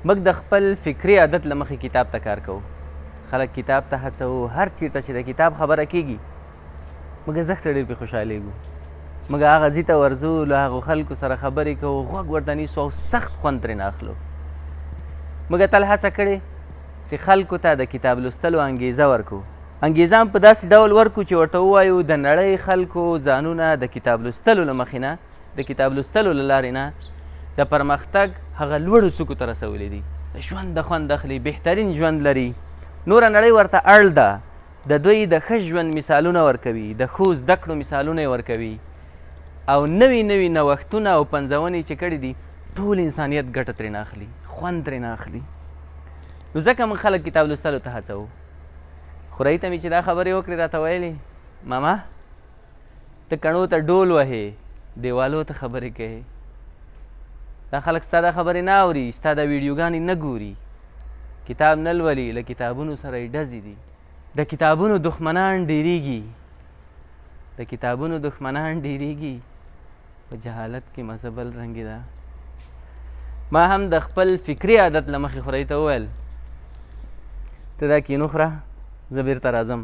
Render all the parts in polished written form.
موږ د خپل فکري عادت له مخې کتاب ته کار کوو. خلک کتاب ته هڅوو، هر چیرته چې د کتاب خبره کیږي موږ زښته ډېر پرې خوشحالېږو. موږ هغه ځي ته ورځو، له هغو خلکو سره خبرې کوو، غوږ ورته نیسو او سخت خوند ترې نه اخلو. موږ تل هڅه کړې چې خلکو ته د کتاب لوستلو انګیزه ورکو. انګیزه هم په داسې ډول ورکو چې ورته ووایو د نړۍ خلکو ځانونه د کتاب لوستلو له مخې نه، د کتاب لوستلو له لارې نه د پرمختګ هغه لوړو څوکو ته رسولي دي، د ژوند د خوند اخلي، بهترین ژوند لري. نوره نړۍ ورته اړ ده، د دوی د ښه ژوند مثالونه ورکوي، د ښو زده کړو مثالونه یې ورکوي او نوي نوي نوښتونه او پنځونې چې کړي دي ټول انسانیت ګټه ترې نه اخلي، خوند ترې نه اخلي. نو ځکه موږ خلک کتاب لوستلو ته هڅوو. خورئي ته مې چې دا خبرې وکړې راته ویلې ماما ته کڼو ته ډول وهې، دیوالو ته خبرې کوې، دا خلک ستا دا خبرې نه اوري، ستا دا ویډیوګانې نه ګوري، کتاب نه لولي، له کتابونو سره یې ډزې دي، د کتابونو دښمنان ډېرېږي، د کتابونو دښمنان ډېرېږي، په جهالت کې مزه بل رنګې ده. ما هم د خپل فکري عادت له مخې خورئي ته وویل ته دا کینو خوره، زه بېرته راځم.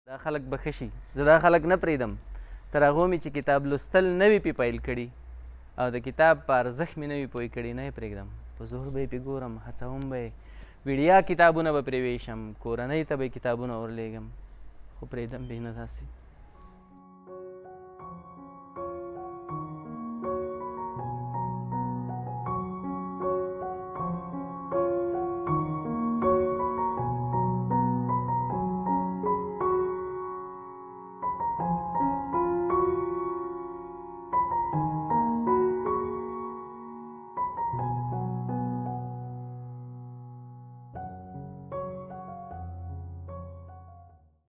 دا خلک به ښه شي، زه دا خلک نه پرېږدم تر هغو مې چې کتاب لوستل نه وي پې پیل کړي او د کتاب په ارزښت مې نه وي پوه کړي، نه یې پرېږدم. په زور به یې پې ګورم، هڅوم به یې، ویډیا کتابونه به پرې ویشم، کورنۍ ته به یې کتابونه ورلېږم، خو پرېږدم به یې نه داسې.